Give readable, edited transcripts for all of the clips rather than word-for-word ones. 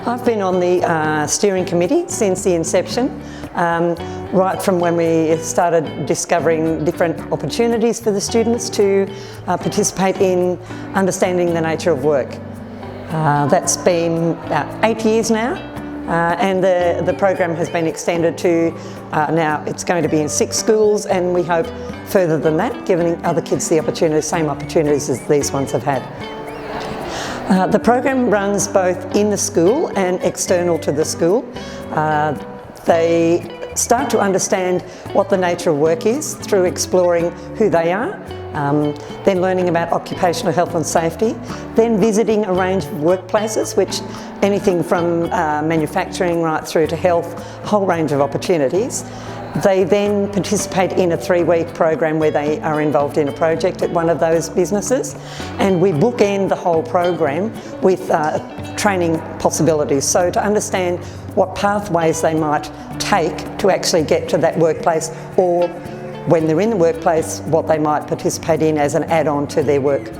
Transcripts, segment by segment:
I've been on the steering committee since the inception, right from when we started discovering different opportunities for the students to participate in understanding the nature of work. That's been about 8 years now, and the program has been extended to now it's going to be in 6 schools, and we hope further than that, giving other kids the opportunity, same opportunities as these ones have had. The program runs both in the school and external to the school. They start to understand what the nature of work is through exploring who they are, then learning about occupational health and safety, then visiting a range of workplaces, which anything from manufacturing right through to health, a whole range of opportunities. They then participate in a 3-week program where they are involved in a project at one of those businesses, and we bookend the whole program with training possibilities. So to understand what pathways they might take to actually get to that workplace, or when they're in the workplace, what they might participate in as an add-on to their work.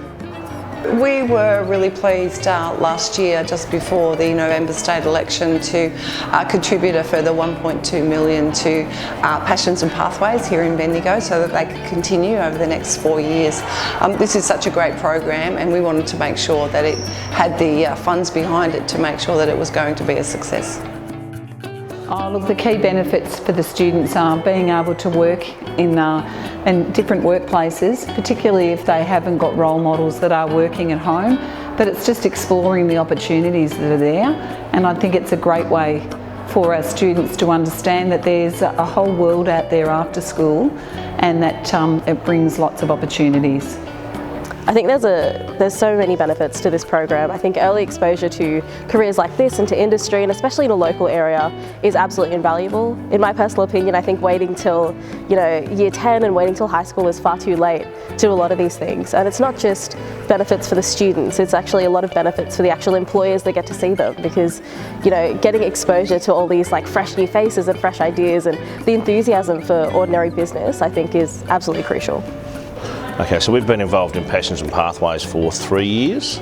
We were really pleased last year, just before the November state election, to contribute a further $1.2 million to Passions and Pathways here in Bendigo, so that they could continue over the next 4 years. This is such a great program, and we wanted to make sure that it had the funds behind it to make sure that it was going to be a success. Oh, look, the key benefits for the students are being able to work in different workplaces, particularly if they haven't got role models that are working at home, but it's just exploring the opportunities that are there, and I think it's a great way for our students to understand that there's a whole world out there after school, and that it brings lots of opportunities. I think there's so many benefits to this program. I think early exposure to careers like this and to industry, and especially in a local area, is absolutely invaluable. In my personal opinion, I think waiting till year 10 and waiting till high school is far too late to do a lot of these things. And it's not just benefits for the students, it's actually a lot of benefits for the actual employers that get to see them, because getting exposure to all these fresh new faces and fresh ideas and the enthusiasm for ordinary business, I think, is absolutely crucial. Okay, so we've been involved in Passions and Pathways for 3 years.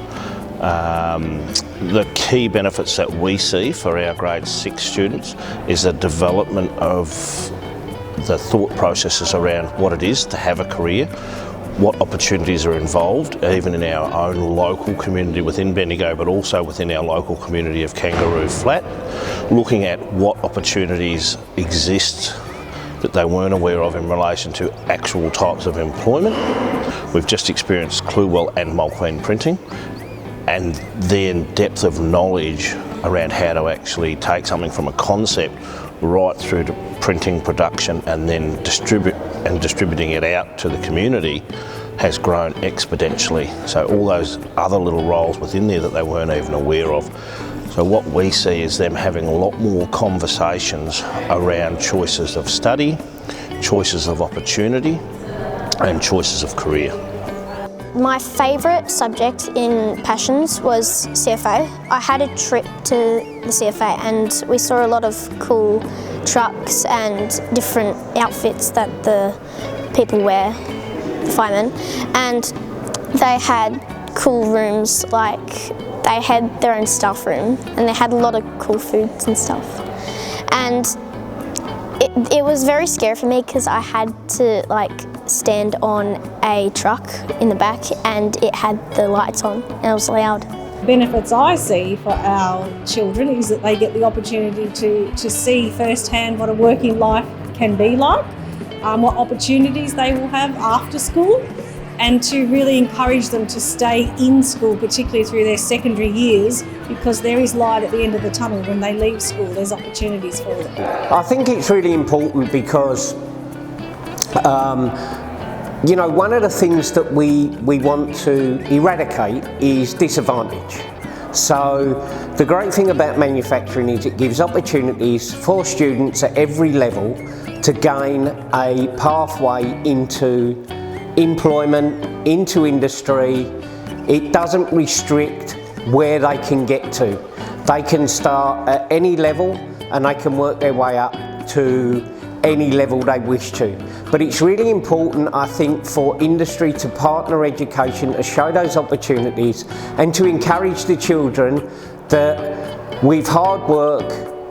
The key benefits that we see for our grade 6 students is the development of the thought processes around what it is to have a career, what opportunities are involved, even in our own local community within Bendigo, but also within our local community of Kangaroo Flat, looking at what opportunities exist that they weren't aware of in relation to actual types of employment. We've just experienced Cluewell and Mulqueen printing, and their depth of knowledge around how to actually take something from a concept right through to printing, production, and then distributing it out to the community has grown exponentially. So all those other little roles within there that they weren't even aware of. So what we see is them having a lot more conversations around choices of study, choices of opportunity, and choices of career. My favourite subject in Passions was CFA. I had a trip to the CFA and we saw a lot of cool trucks and different outfits that the people wear, the firemen, and they had cool rooms, they had their own staff room, and they had a lot of cool foods and stuff. And it was very scary for me because I had to stand on a truck in the back, and it had the lights on and it was loud. Benefits I see for our children is that they get the opportunity to see firsthand what a working life can be like, what opportunities they will have after school, and to really encourage them to stay in school, particularly through their secondary years, because there is light at the end of the tunnel. When they leave school, there's opportunities for them. I think it's really important because one of the things that we want to eradicate is disadvantage. So the great thing about manufacturing is it gives opportunities for students at every level to gain a pathway into employment, into industry. It doesn't restrict where they can get to. They can start at any level and they can work their way up to any level they wish to. But it's really important, I think, for industry to partner education, to show those opportunities and to encourage the children that with hard work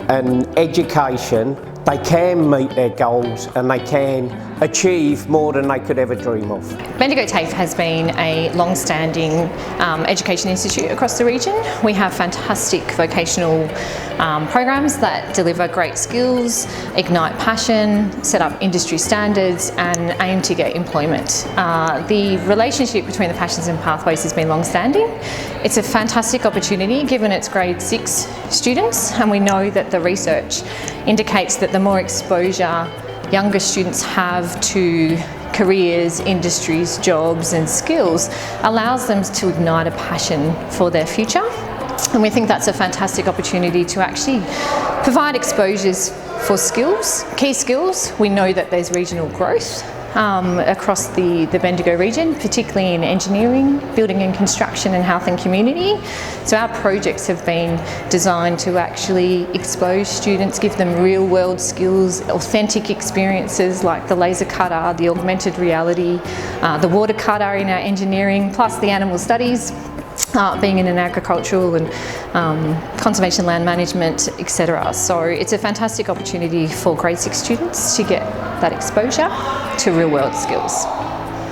and education, they can meet their goals and they can achieve more than they could ever dream of. Bendigo TAFE has been a long-standing education institute across the region. We have fantastic vocational programs that deliver great skills, ignite passion, set up industry standards and aim to get employment. The relationship between the Passions and Pathways has been long-standing. It's a fantastic opportunity given it's grade 6 students, and we know that the research indicates that the more exposure younger students have to careers, industries, jobs and skills allows them to ignite a passion for their future. And we think that's a fantastic opportunity to actually provide exposures for skills, key skills. We know that there's regional growth across the Bendigo region, particularly in engineering, building and construction and health and community. So our projects have been designed to actually expose students, give them real world skills, authentic experiences like the laser cutter, the augmented reality, the water cutter in our engineering, plus the animal studies. Being in an agricultural and conservation land management, etc. So it's a fantastic opportunity for grade 6 students to get that exposure to real world skills.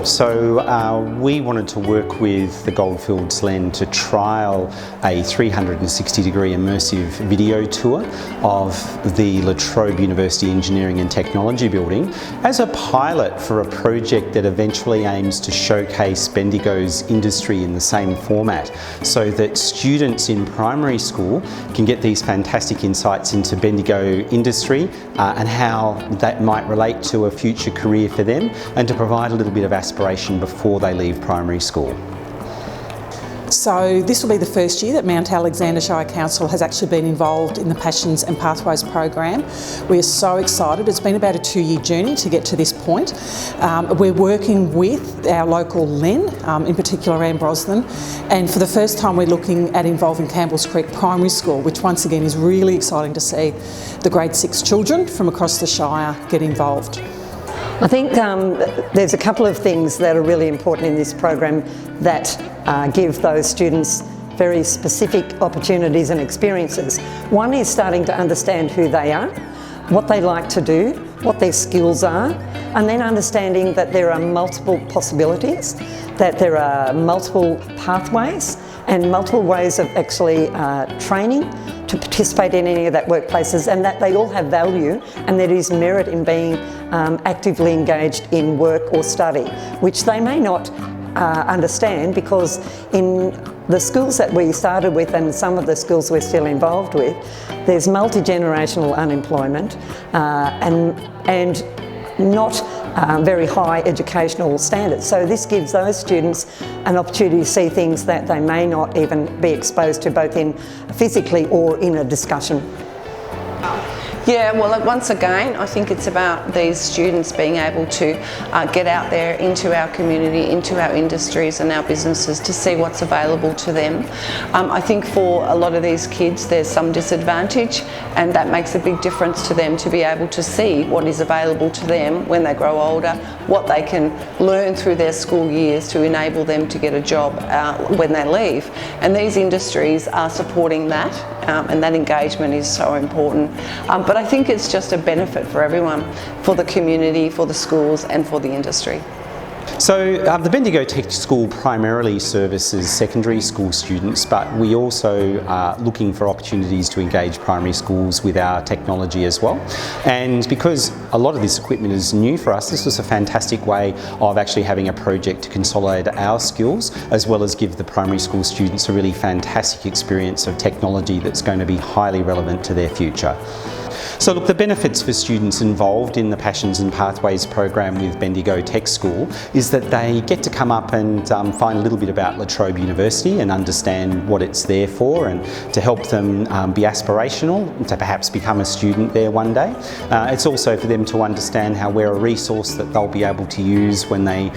So we wanted to work with the Goldfields Lend to trial a 360-degree immersive video tour of the La Trobe University Engineering and Technology building as a pilot for a project that eventually aims to showcase Bendigo's industry in the same format, so that students in primary school can get these fantastic insights into Bendigo industry and how that might relate to a future career for them, and to provide a little bit of aspiration before they leave primary school. So this will be the first year that Mount Alexander Shire Council has actually been involved in the Passions and Pathways program. We are so excited. It's been about a 2-year journey to get to this point. We're working with our local LEN, in particular Ambrosden, and for the first time we're looking at involving Campbells Creek Primary School, which once again is really exciting to see the grade 6 children from across the Shire get involved. I think there's a couple of things that are really important in this program that give those students very specific opportunities and experiences. One is starting to understand who they are, what they like to do, what their skills are, and then understanding that there are multiple possibilities, that there are multiple pathways and multiple ways of actually training to participate in any of that workplaces, and that they all have value and there is merit in being actively engaged in work or study, which they may not understand, because in the schools that we started with and some of the schools we're still involved with, there's multi-generational unemployment and not very high educational standards. So this gives those students an opportunity to see things that they may not even be exposed to, both in physically or in a discussion. Yeah, well, once again, I think it's about these students being able to get out there into our community, into our industries and our businesses to see what's available to them. I think for a lot of these kids there's some disadvantage, and that makes a big difference to them to be able to see what is available to them when they grow older, what they can learn through their school years to enable them to get a job when they leave. And these industries are supporting that, and that engagement is so important. But I think it's just a benefit for everyone, for the community, for the schools and for the industry. So the Bendigo Tech School primarily services secondary school students, but we also are looking for opportunities to engage primary schools with our technology as well. And because a lot of this equipment is new for us, this was a fantastic way of actually having a project to consolidate our skills, as well as give the primary school students a really fantastic experience of technology that's going to be highly relevant to their future. So look, the benefits for students involved in the Passions and Pathways program with Bendigo Tech School is that they get to come up and find a little bit about La Trobe University and understand what it's there for, and to help them be aspirational to perhaps become a student there one day. It's also for them to understand how we're a resource that they'll be able to use when they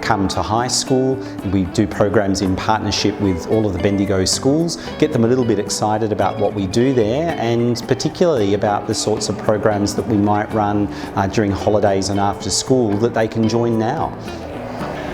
come to high school. We do programs in partnership with all of the Bendigo schools, get them a little bit excited about what we do there, and particularly about the sorts of programs that we might run during holidays and after school that they can join now.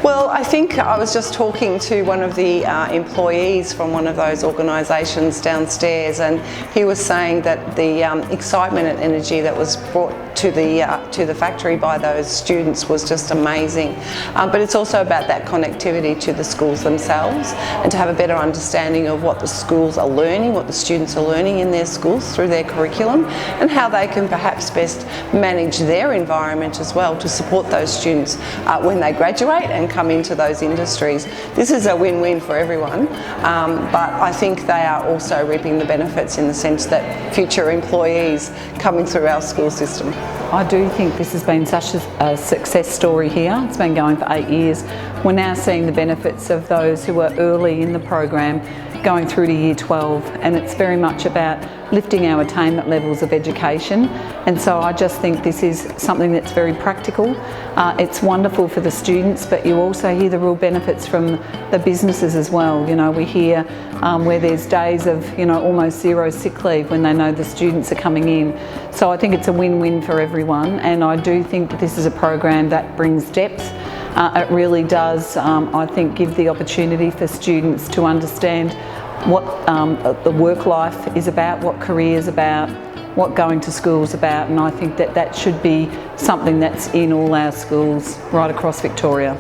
Well, I think I was just talking to one of the employees from one of those organisations downstairs, and he was saying that the excitement and energy that was brought to the factory by those students was just amazing. But it's also about that connectivity to the schools themselves, and to have a better understanding of what the schools are learning, what the students are learning in their schools through their curriculum, and how they can perhaps best manage their environment as well to support those students when they graduate and come into those industries. This is a win-win for everyone, but I think they are also reaping the benefits in the sense that future employees coming through our school system. I do think this has been such a success story here. It's been going for 8 years. We're now seeing the benefits of those who were early in the program going through to year 12, and it's very much about lifting our attainment levels of education. And so I just think this is something that's very practical. It's wonderful for the students, but you also hear the real benefits from the businesses as well. You know, we hear where there's days of, you know, almost zero sick leave when they know the students are coming in. So I think it's a win-win for everyone, and I do think that this is a program that brings depth. It really does, I think, give the opportunity for students to understand what the work life is about, what career is about, what going to school is about, and I think that that should be something that's in all our schools right across Victoria.